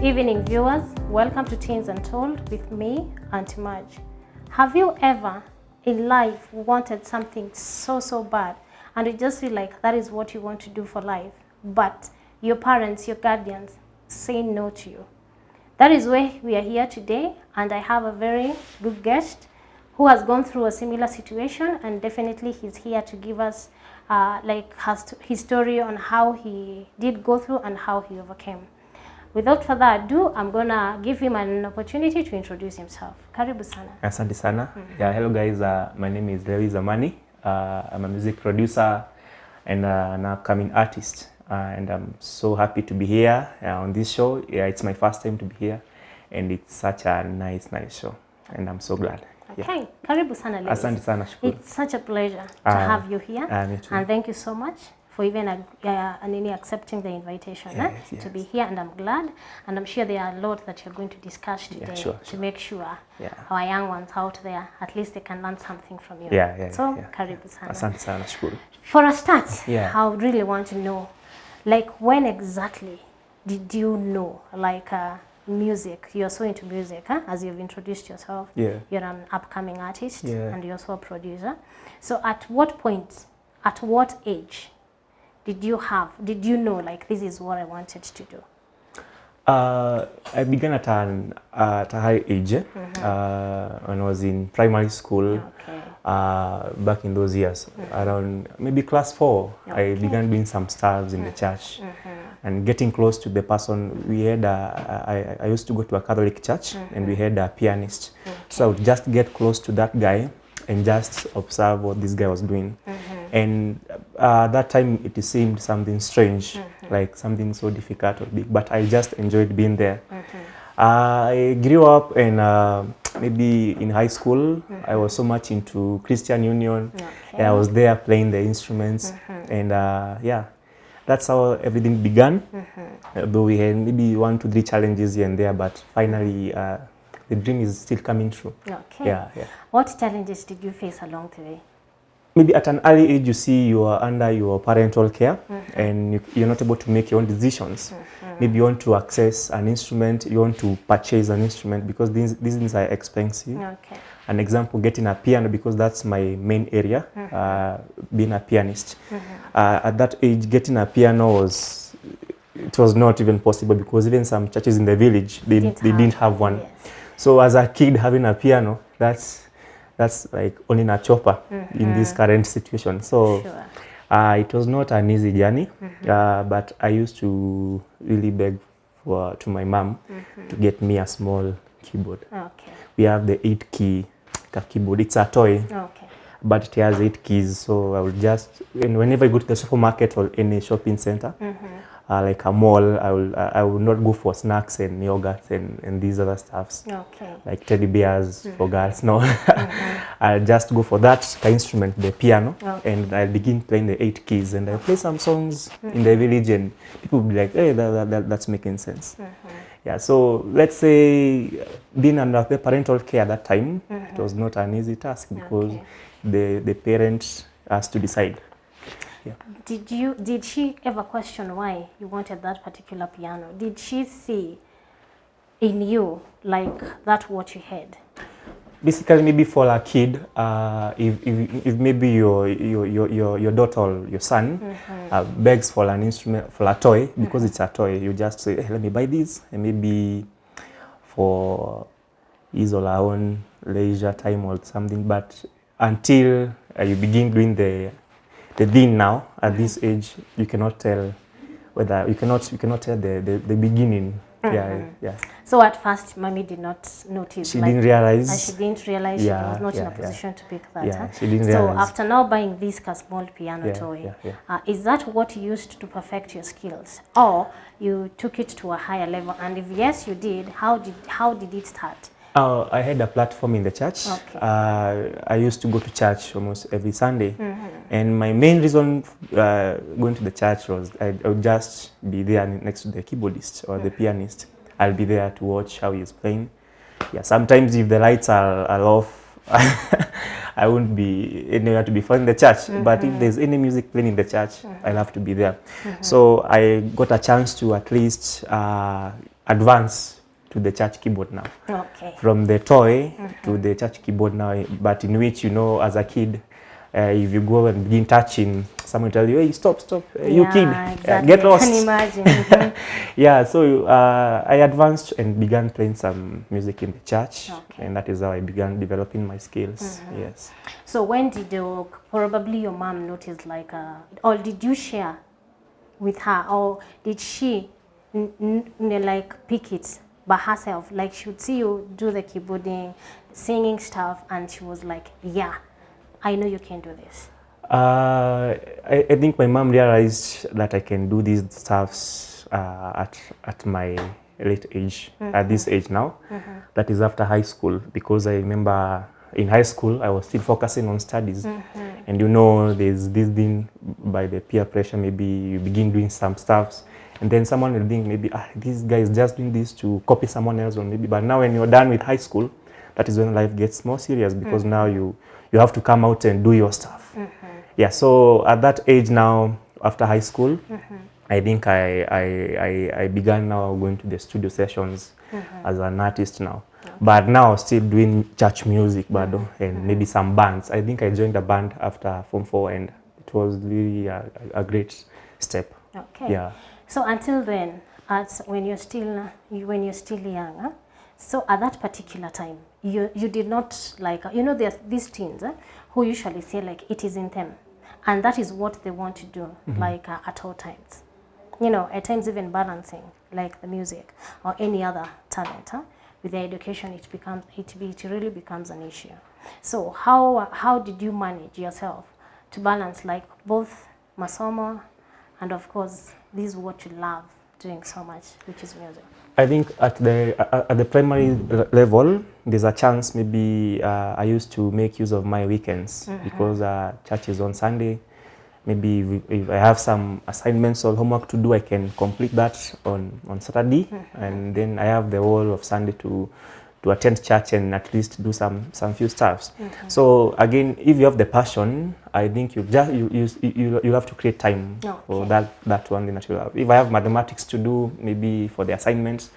evening, viewers. Welcome to Teens Untold with me, Auntie Marge. Have you ever in life wanted something so bad and you just feel like that is what you want to do for life, but your parents, your guardians say no to you? That is why we are here today, and I have a very good guest who has gone through a similar situation, and definitely he's here to give us his story on how he did go through and how he overcame. Without further ado, I'm gonna give him an opportunity to introduce himself. Karibu sana. Asante sana. Yeah, hello guys. My name is Lewi Zamani. I'm a music producer and an upcoming artist. And I'm so happy to be here on this show. Yeah, it's my first time to be here, and it's such a nice show, and I'm so glad. Okay, yeah. Karibu sana, Lewi. Asante sana, shukuru. It's such a pleasure to have you here, me too. and thank you so much for even accepting the invitation Yes. to be here, and I'm glad, and I'm sure there are a lot that you're going to discuss today to make sure our young ones out there, at least they can learn something from you. Karibu sana. Asante sana, shukuru. For a start, I would really want to know, like, when exactly did you know, like, music? You're so into music, as you've introduced yourself. You're an upcoming artist, and you're also a producer. So at what point, at what age did you know, like, this is what I wanted to do? I began at a high age when I was in primary school. Back in those years, around maybe class 4, I began doing some stuff in the church and getting close to the person. We had I used to go to a Catholic church, and we had a pianist. So I would just get close to that guy and just observe what this guy was doing. And that time it seemed something strange, like something so difficult or big, but I just enjoyed being there. I grew up, and maybe in high school, I was so much into Christian Union. I was there playing the instruments, and that's how everything began. Though we had maybe 1, 2, 3 challenges here and there, but finally the dream is still coming true. What challenges did you face along the way? Maybe at an early age, you see you are under your parental care, and you're not able to make your own decisions. Maybe you want to access an instrument, you want to purchase an instrument, because these things are expensive. An example, getting a piano, because that's my main area, being a pianist. At that age, getting a piano was not even possible, because even some churches in the village, they didn't have one. So as a kid, having a piano, that's like only a chopper in this current situation. So it was not an easy journey, but I used to really beg to my mom to get me a small keyboard. We have the 8-key keyboard. It's a toy, but it has 8 keys. So I would just, and whenever I go to the supermarket or any shopping center, like a mall, I will not go for snacks and yogurt and these other stuffs, like teddy bears for girls. No, I'll just go for that instrument, the piano, and I'll begin playing the 8 keys, and I play some songs in the village, and people will be like, hey, that's making sense. So let's say being under the parental care at that time, it was not an easy task, because the parents has to decide. Did she ever question why you wanted that particular piano? Did she see in you, like, that what you had? Basically, maybe for a kid, if maybe your daughter or your son begs for an instrument, for a toy, because it's a toy, you just say, hey, let me buy this, and maybe for his or her own leisure time or something. But until you begin doing the thing now, at this age, you cannot tell whether you cannot tell the beginning. So at first, mommy did not notice. She didn't realize. And she didn't realize she was not in a position to pick that. She didn't so realize. After now buying this small piano toy, is that what you used to perfect your skills, or you took it to a higher level? And if yes, you did, how did it start? I had a platform in the church. I used to go to church almost every Sunday. And my main reason going to the church was I would just be there next to the keyboardist or the pianist. I'll be there to watch how he's playing. Sometimes if the lights are off, I won't be anywhere to be found in the church. But if there's any music playing in the church, I'll have to be there. So I got a chance to at least advance to the church keyboard now. Okay. From the toy to the church keyboard now, but in which, you know, as a kid, if you go and begin touching, someone tell you, hey, stop, you kid, exactly. get lost. I can imagine. Yeah, so I advanced and began playing some music in the church, and that is how I began developing my skills. Yes. So when did probably your mom notice, like, or did you share with her, or did she like pick it by herself? Like, she would see you do the keyboarding, singing stuff, and she was like, yeah, I know you can do this. I think my mom realized that I can do these stuffs at my late age, at this age now. That is after high school, because I remember in high school I was still focusing on studies, and you know, there's this thing by the peer pressure, maybe you begin doing some stuffs, and then someone will think maybe, this guy is just doing this to copy someone else, or maybe, but now when you're done with high school, that is when life gets more serious, because now you have to come out and do your stuff. Yeah, so at that age now, after high school, I think I began now going to the studio sessions as an artist now. But now still doing church music, and maybe some bands. I think I joined a band after Form 4, and it was really a great step. Okay. Yeah. So until then, when you're still young, so at that particular time, you did not, like, you know, there's these teens who usually say, like, it is in them, and that is what they want to do, like, at all times. You know, at times even balancing, like, the music or any other talent with the education, it really becomes an issue. So how did you manage yourself to balance, like, both masomo and, of course, this is what you love doing so much, which is music? I think at the primary level, there's a chance maybe I used to make use of my weekends, because church is on Sunday. Maybe if I have some assignments or homework to do, I can complete that on Saturday, and then I have the whole of Sunday to attend church and at least do some few stuffs. So again, if you have the passion, I think you have to create time for that one thing that you love. If I have mathematics to do, maybe for the assignments,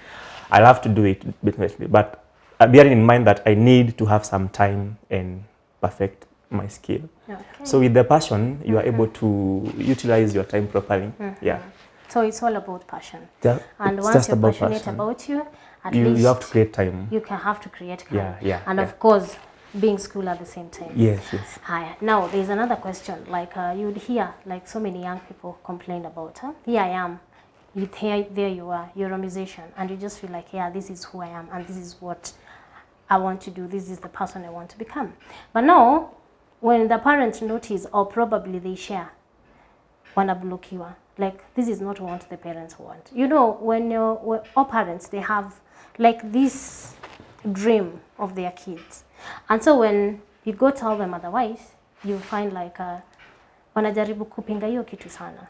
I'll have to do it definitely. But bearing in mind that I need to have some time and perfect my skill. So with the passion, you are able to utilize your time properly. Yeah. So it's all about passion. And once you're passionate about you least you have to create time. You can have to create time. And of course, being school at the same time. Yes. Now, there's another question. Like, you'd hear, like, so many young people complain about, here I am, there you are, you're a musician, and you just feel like, yeah, this is who I am, and this is what I want to do, this is the person I want to become. But now, when the parents notice, or probably they share, wanablokiwa, like, this is not what the parents want. You know, when all parents, they have, like, this dream of their kids. And so when you go tell them otherwise, you find, like, wanajaribu kupinga hiyo kitu sana.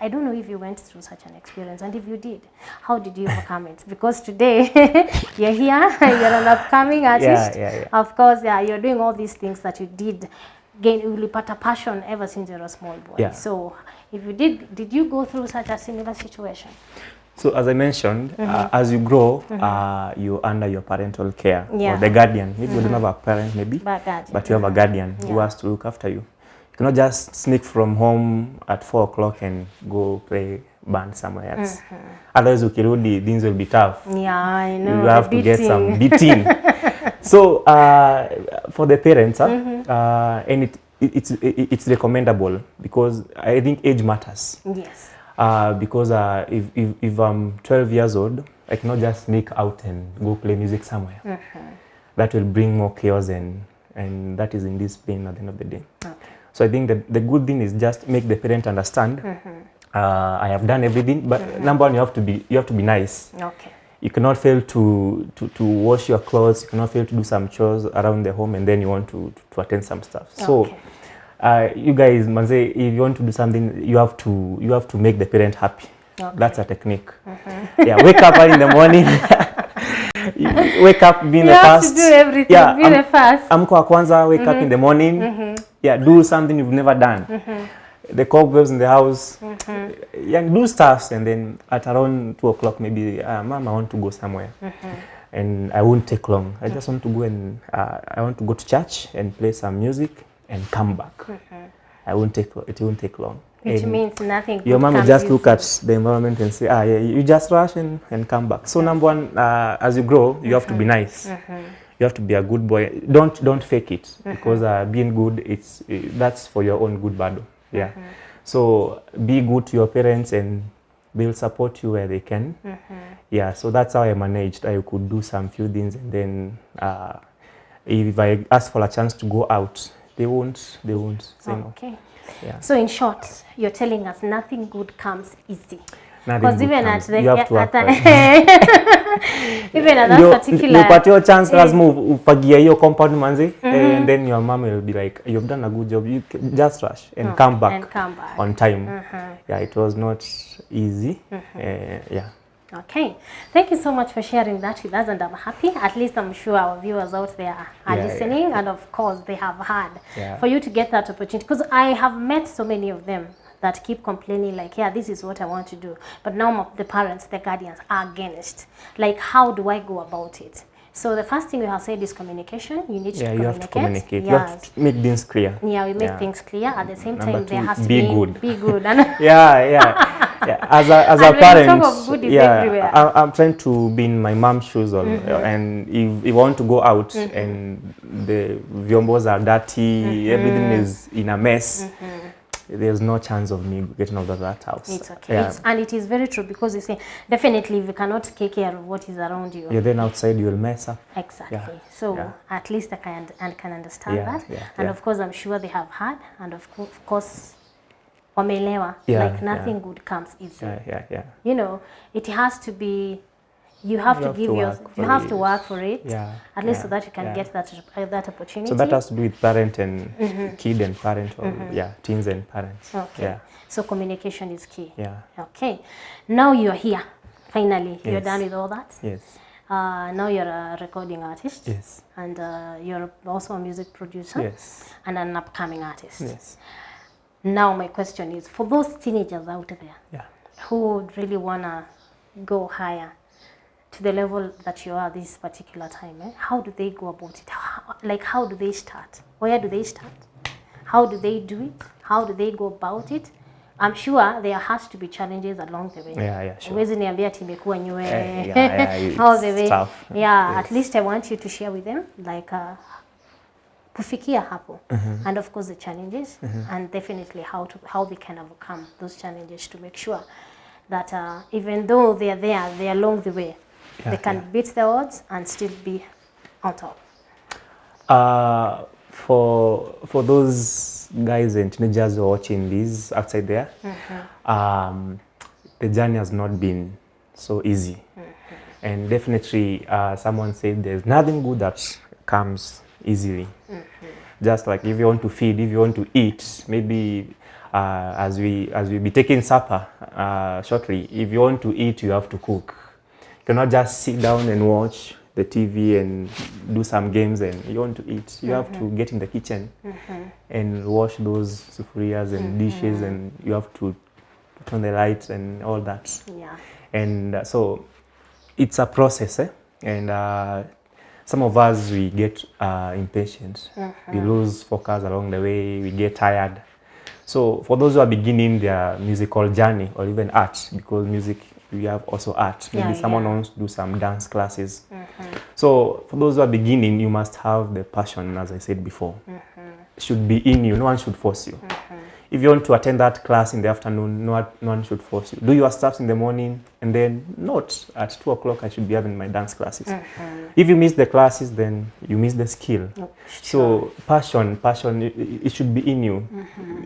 I don't know if you went through such an experience, and if you did, how did you overcome it? Because today you're here, you're an upcoming artist. Of course, you're doing all these things that you did. Again, you put a passion ever since you were a small boy. So if you did you go through such a similar situation? So as I mentioned, as you grow, you're under your parental care, or the guardian. Maybe you don't have a parent, maybe, but you have a guardian who has to look after you. You cannot just sneak from home at 4 o'clock and go play band somewhere else. Otherwise, ukirudi, things will be tough. Yeah, I know. You have to get some beating. So for the parents, and it's recommendable, because I think age matters. Yes. Because if I'm 12 years old, I cannot just sneak out and go play music somewhere. That will bring more chaos, and that is indiscipline at the end of the day. So I think that the good thing is just make the parent understand. I have done everything, but number one, you have to be nice. You cannot fail to wash your clothes. You cannot fail to do some chores around the home, and then you want to attend some stuff. So you guys, Manze, if you want to do something, you have to make the parent happy. That's a technique. Wake up early in the morning. Wake up, be the first. You have to do everything. Be the first. Amko wa kwanza, wake up in the morning. Do something you've never done. The cobwebs in the house, yeah, do stuff, and then at around 2 o'clock maybe, Mom, I want to go somewhere. And I won't take long. I just want to go and I want to go to church and play some music and come back. It won't take long. Which And means nothing your good mom will comes just easy. look at the environment and say, yeah, you just rush and come back. So number one, as you grow, you have to be nice. You have to be a good boy. Don't fake it, because being good, that's for your own good battle. Yeah. So be good to your parents, and they'll support you where they can. Yeah. So that's how I managed. I could do some few things, and then if I ask for a chance to go out, they won't say no. Okay. Yeah. So in short, you're telling us nothing good comes easy. Nothing Because good even comes. at the You have to work for it. even at that particular Upatiwa chance lazima ufagie hiyo compound manzi, and then your mom will be like, you've done a good job, you just rush and come back on time. Yeah, it was not easy. Yeah. Okay, thank you so much for sharing that with us, and I'm happy. At least I'm sure our viewers out there are listening, and of course they have had for you to get that opportunity. Because I have met so many of them that keep complaining like, yeah, this is what I want to do, but now the parents, the guardians are against. Like, how do I go about it? So the first thing you have said is communication. You need to communicate. You have to communicate. Yes. You have to make things clear. Yeah, we make things clear. At the same Number time, two, there has to be be good. Be good. Yeah. As a And when you parent, talk of good is everywhere. I'm trying to be in my mom's shoes, and if you want to go out and the vyombos are dirty, everything is in a mess, there's no chance of me getting out of that house. It's okay. Yeah. And it is very true, because you say, definitely if you cannot take care of what is around you. Yeah, then outside you'll mess up. Exactly. Yeah. So at least I can understand that. And of course, I'm sure they have had, and of course, wamelewa, like nothing good comes easy. Yeah. You know, it has to be, you have to work for it. At least so that you can get that opportunity. So that has to do with parent and kid and parent, or teens and parents. Okay. Yeah. So communication is key. Yeah. Okay. Now you're here. Finally, you're done with all that. Yes. Now you're a recording artist. Yes. And you're also a music producer. Yes. And an upcoming artist. Yes. Now my question is, for those teenagers out there who would really wanna go higher to the level that you are this particular time, how do they go about it? How do they start? Where do they start? How do they do it? How do they go about it? I'm sure there has to be challenges along the way. Yeah, sure. Huwezi niambia ati imekuwa nywe it's all the way. tough. Yeah, Yes. at least I want you to share with them, like kufikia hapo, and of course the challenges, and definitely how they can overcome those challenges to make sure that even though they are there, they are along the way, they can beat the odds and still be on top. For those guys and teenagers who are watching this outside there, the journey has not been so easy. And definitely someone said there's nothing good that comes easily. Just like if you want to feed, if you want to eat, maybe as we be taking supper shortly, if you want to eat, you have to cook. You cannot just sit down and watch the TV and do some games and you want to eat. You have to get in the kitchen and wash those sufurias and dishes, and you have to turn the lights and all that. Yeah. And so it's a process, and some of us, we get impatient. We lose focus along the way, we get tired. So for those who are beginning their musical journey, or even art, because music, we have also art. Maybe someone wants to do some dance classes. So for those who are beginning, you must have the passion, as I said before. Should be in you, no one should force you. If you want to attend that class in the afternoon, no one should force you. Do your stuff in the morning, and then note at 2 o'clock I should be having my dance classes. If you miss the classes, then you miss the skill. So passion, it should be in you.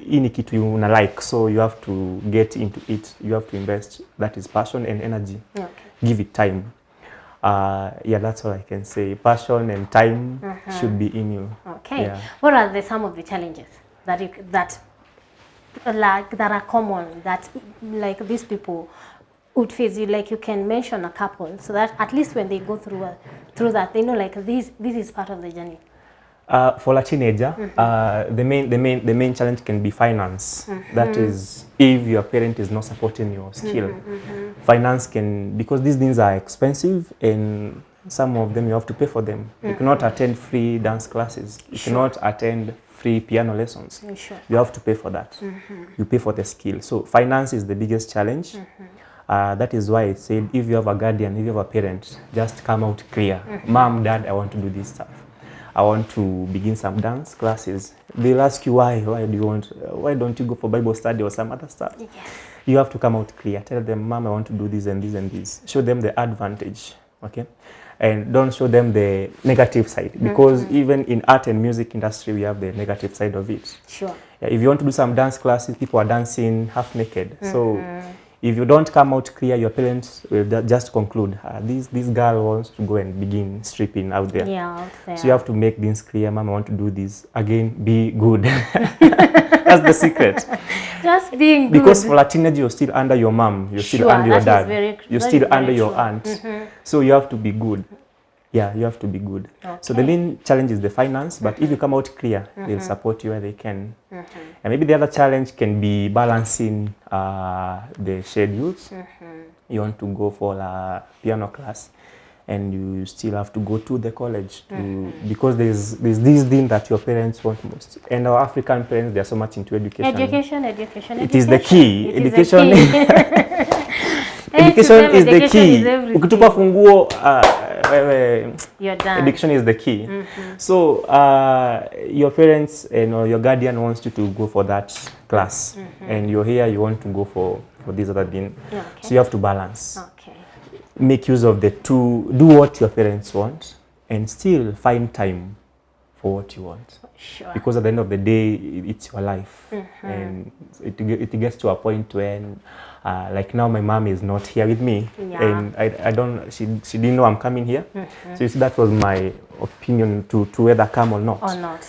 In kitu you una like, so you have to get into it. You have to invest. That is passion and energy. Give it time. That's all I can say. Passion and time should be in you. Okay. What are some of the challenges that are common, that like these people would face? You can mention a couple, so that at least when they go through that, they know like this is part of the journey. For a teenager, the main challenge can be finance. That is, if your parent is not supporting your skill. Finance can, because these things are expensive and some of them you have to pay for them. You cannot attend free dance classes. You cannot attend free piano lessons. You have to pay for that. You pay for the skill. So finance is the biggest challenge. That is why I said, if you have a guardian, if you have a parent, just come out clear. Mom, Dad, I want to do this stuff. I want to begin some dance classes. They'll ask you why. Why do you want? Why don't you go for Bible study or some other stuff? Yes. You have to come out clear. Tell them, Mom, I want to do this and this and this. Show them the advantage, okay? And don't show them the negative side, because even in art and music industry, we have the negative side of it. Sure. Yeah, if you want to do some dance classes, people are dancing half naked. So if you don't come out clear, your parents will just conclude, this girl wants to go and begin stripping out there. Yeah, out there. So you have to make things clear. Mom, I want to do this. Again, be good. That's the secret. Just being good. Because for a teenager, you're still under your mom. You're still under your dad. You're still under your aunt. So you have to be good. Yeah, you have to be good. Okay. So the main challenge is the finance, but if you come out clear, they'll support you where they can. And maybe the other challenge can be balancing the schedules. You want to go for a piano class, and you still have to go to the college because there's this thing that your parents want most. And our African parents, they are so much into education. Education. It is the key. Education is the key. Ukitupa funguo, you're done. Education is the key. So your parents and your guardian wants you to go for that class, and you're here, you want to go for this other thing. Okay. So you have to balance. Okay. Make use of the two, do what your parents want, and still find time for what you want. Sure. Because at the end of the day, it's your life. And it gets to a point when, like now my mom is not here with me, and she didn't know I'm coming here. So you see, that was my opinion to whether come or not.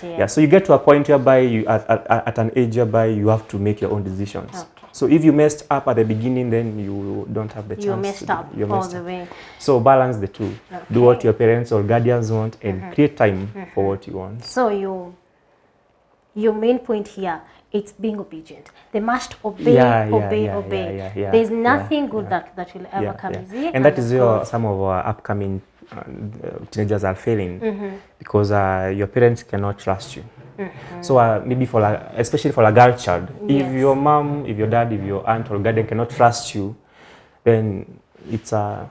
Yeah. So you get to a point whereby you, at an age whereby you have to make your own decisions. Okay. So if you messed up at the beginning, then you don't have the chance. You messed up all the way. So balance the two. Okay. Do what your parents or guardians want, and create time for what you want. So your main point here, it's being obedient. They must obey, obey. There's nothing good that will ever come easy. And that is where some of our upcoming teenagers are failing, because your parents cannot trust you. So maybe especially for a girl child, if your mom, if your dad, if your aunt or guardian cannot trust you, then it's the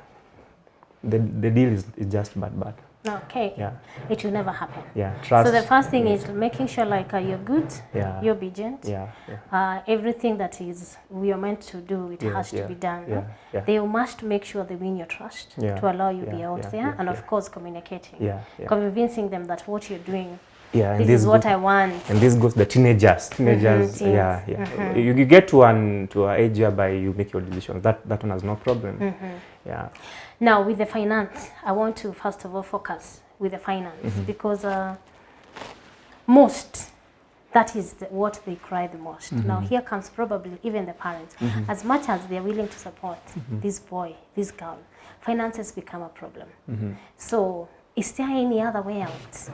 deal is just bad. Okay. Yeah. It will never happen. Yeah. Trust. So the first thing is making sure you're good, you're obedient. Everything that is we are meant to do, it has to be done. They must make sure they win your trust to allow you to be out there, and of course communicating, convincing them that what you're doing. Yeah, this is what I want. And this goes the teenagers. You get to an age whereby you make your decisions. That one has no problem. Yeah. Now with the finance, I want to first of all focus with the finance, because that is what they cry the most. Now here comes probably even the parents. As much as they are willing to support this boy, this girl, finances become a problem. So is there any other way out?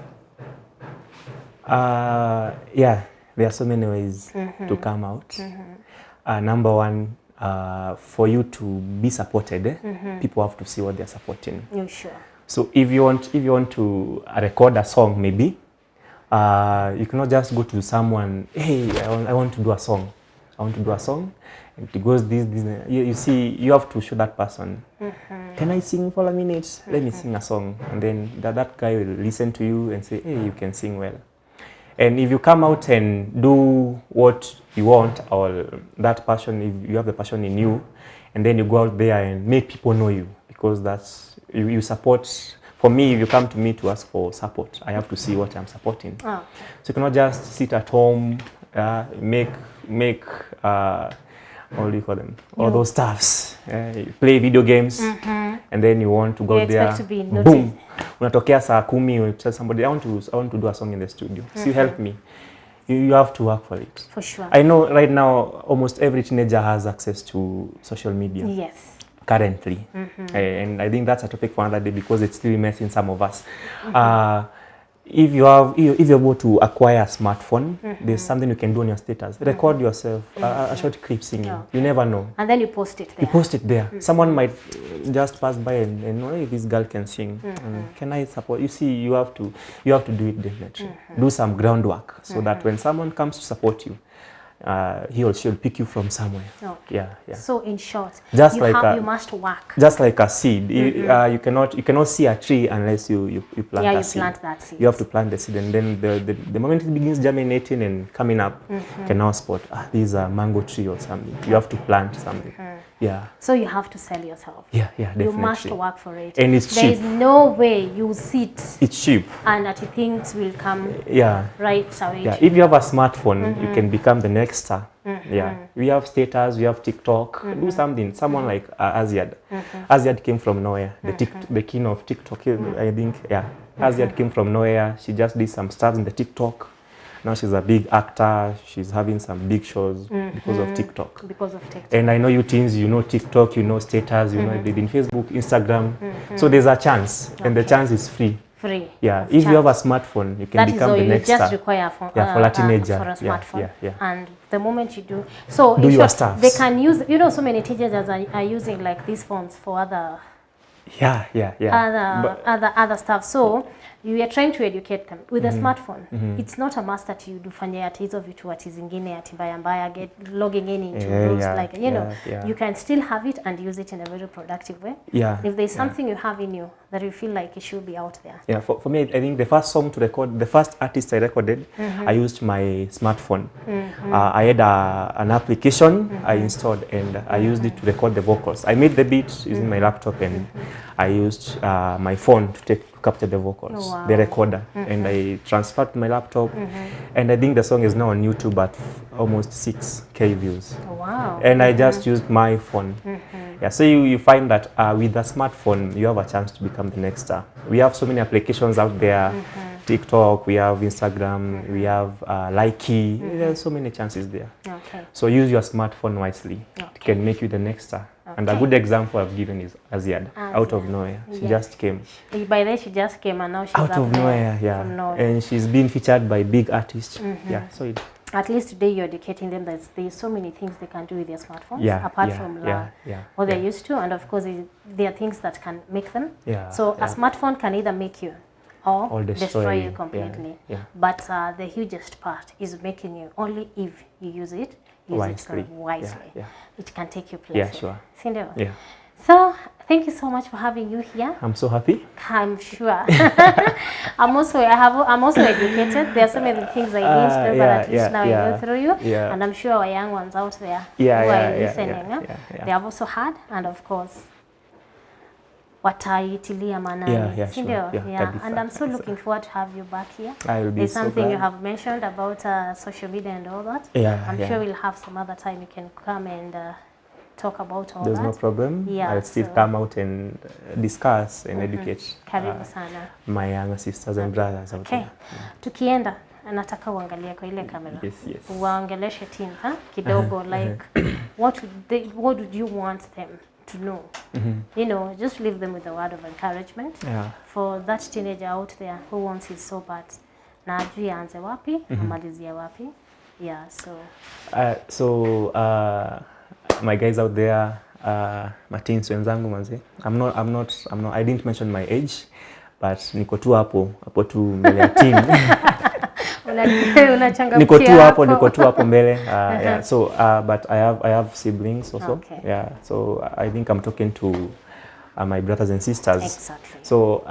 Yeah, there are so many ways to come out. Number one, for you to be supported, people have to see what they're supporting. Sure. So if you want to record a song, maybe you cannot just go to someone, hey, I want to do a song. And it goes this. You see, you have to show that person. Can I sing for a minute? Let me sing a song. And then that guy will listen to you and say, hey, you can sing well. And if you come out and do what you want, or that passion, if you have the passion in you, and then you go out there and make people know you, because that's, you support. For me, if you come to me to ask for support, I have to see what I'm supporting. So you cannot just sit at home, make what do you call them? All those stuffs. Play video games, and then you want to go there. To be boom. Unatokea saa 10, you tell somebody, I want to do a song in the studio. So you help me. You have to work for it. For sure. I know right now almost every teenager has access to social media. Yes. Currently. And I think that's a topic for another day, because it's still messing some of us. if you're able to acquire a smartphone, there's something you can do on your status. Record yourself, a short clip singing. Okay. You never know. And then you post it there. You post it there. Someone might just pass by and know, hey, this girl can sing. Can I support? You see, you have to do it definitely. Do some groundwork so that when someone comes to support you, he or she will pick you from somewhere. Okay. Yeah. So in short, Just you must work. Just like a seed, you cannot see a tree unless you plant a seed. Plant that seed. You have to plant the seed, and then the moment it begins germinating and coming up, you can now spot this is a mango tree or something. You have to plant something. Yeah. So you have to sell yourself. Yeah, definitely. You must work for it. And it's cheap. There is no way you sit. It's cheap. And that things will come right away. Yeah, if you have a smartphone, you can become the next star. Yeah, we have status, we have TikTok. Do something. Someone like Aziad. Aziad came from nowhere. The king of TikTok, I think. Yeah, Aziad came from nowhere. She just did some stuff in the TikTok. Now she's a big actor. She's having some big shows because of TikTok. Because of TikTok. And I know you teens, you know TikTok, you know status, you know everything. Facebook, Instagram. So there's a chance, and the chance is free. Free. Yeah, if you have a smartphone, you can become the next star. That is all you just require for a teenager. For a smartphone. Yeah. And the moment you do, so do your stuff. They can use, so many teenagers are using like these phones for other other stuff. So you are trying to educate them with a smartphone. It's not a must that you do fanya ati hizo vitu ati zingine ati mbaya get logging in into those you can still have it and use it in a very productive way. If there's something you have in you that you feel like it should be out there. Yeah, for me, I think the first song to record, the first artist I recorded, I used my smartphone. I had an application I installed, and I used it to record the vocals. I made the beat using my laptop, and I used my phone to capture the vocals, the recorder, and I transferred to my laptop, and I think the song is now on YouTube at almost 6K views. Wow. And I just used my phone. Yeah, so you find that with a smartphone, you have a chance to become the next star. We have so many applications out there. TikTok, we have Instagram, we have Likey. There's so many chances there. Okay. So use your smartphone wisely. It can make you the next star. And a good example I've given is Aziad, out of nowhere. She just came. By then she just came, and now she's out of nowhere, and she's been featured by big artists. So at least today you're educating them that there's so many things they can do with their smartphones apart from what they're used to, and of course there are things that can make them. So a smartphone can either make you or destroy you completely. But the hugest part is making you only if you use it wisely. It can take you places. So thank you so much for having you here. I'm so happy. I'm sure. I'm also educated. There are so many things I didn't know, but at least now I know through you. And I'm sure our young ones out there who are listening, they have also had, and of course wataitilia manani. And I'm so looking forward to have you back here. There's something you have mentioned about social media and all that. I'm sure we'll have some other time you can come and talk about all that. There's no problem. I'll still come out and discuss and educate my younger sisters and brothers out there. Tukienda, nataka uangalie kwa ile kamera. Uangeleshe team kidogo like what would you want them to know? Just leave them with a word of encouragement for that teenager out there who wants it so bad. Na ajui aanze wapi, amalizia wapi. My guys out there, my teens wenzangu manzi. I didn't mention my age, but niko tu hapo tu mbele ya team. Niko tu hapo mbele. So but I have siblings also. So I think I'm talking to my brothers and sisters. Exactly. So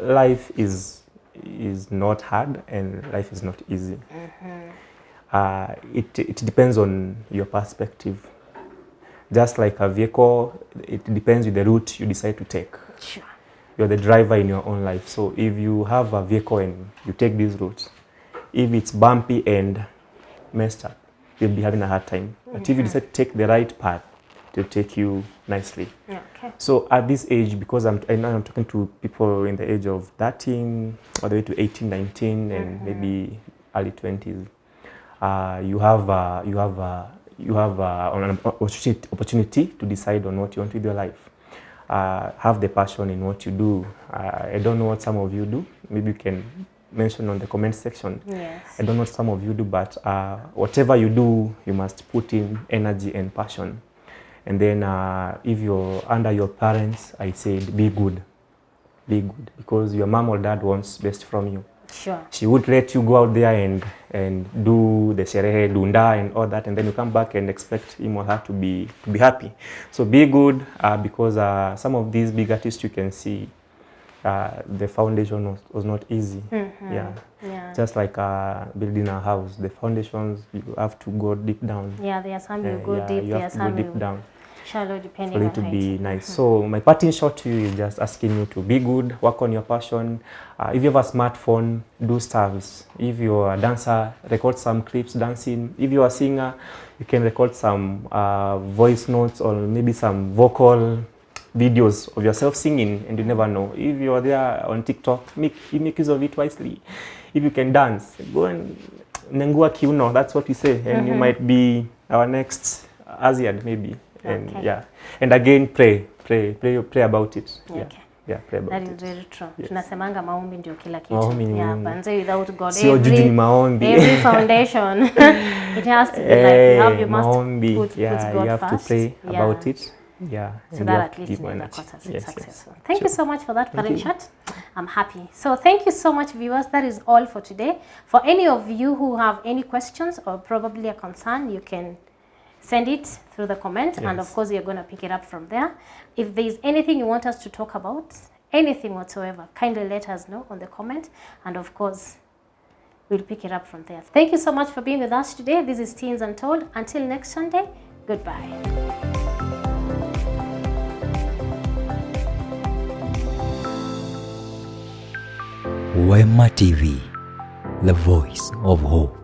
life is not hard, and life is not easy. It depends on your perspective. Just like a vehicle, it depends on the route you decide to take. Sure. You're the driver in your own life. So if you have a vehicle and you take these routes, if it's bumpy and messed up, you'll be having a hard time. But if you decide to take the right path, it'll take you nicely. So at this age, because I'm talking to people in the age of 13 all the way to 18, 19, and maybe early 20s. You have an opportunity to decide on what you want with your life. have the passion in what you do. I don't know what some of you do. Maybe you can mention on the comment section. Yes. I don't know what some of you do, but whatever you do, you must put in energy and passion. And then if you're under your parents, I said be good. Be good, because your mom or dad wants best from you. Sure. She would let you go out there and do the sherehe, dunda and all that, and then you come back and expect him or her to be happy. So be good, because some of these big artists you can see, the foundation was not easy. Mm-hmm. Yeah. Just like building a house, the foundations, you have to go deep down. Yeah, there are some you go deep, you there are have to some go deep down shallow, depending for on it to height. be nice. So my parting shot to you is just asking you to be good, work on your passion. If you have a smartphone, do stars. If you're a dancer, record some clips dancing. If you're a singer, you can record some voice notes or maybe some vocal videos of yourself singing, and you never know. If you're there on TikTok, make use of it wisely. If you can dance, go and nengua kiuno, that's what we say, and you might be our next Asian maybe. And and again, pray about it. Pray about that it. is very true. Tunasemanga maombi ndio kila kitu. Maombi ni Mungu. Banze without God, Sio juju ni maombi. Every foundation it has to be like you must maombi. put God you have first. to pray about it. So that at least never successful. Thank you so much for that parting shot. I'm happy. So thank you so much, viewers. That is all for today. For any of you who have any questions or probably a concern, you can send it through the comment, and of course you're going to pick it up from there. If there's anything you want us to talk about, anything whatsoever, kindly let us know on the comment, and of course we'll pick it up from there. Thank you so much for being with us today. This is Teens Untold. Until next Sunday, goodbye. Wema TV, the voice of hope.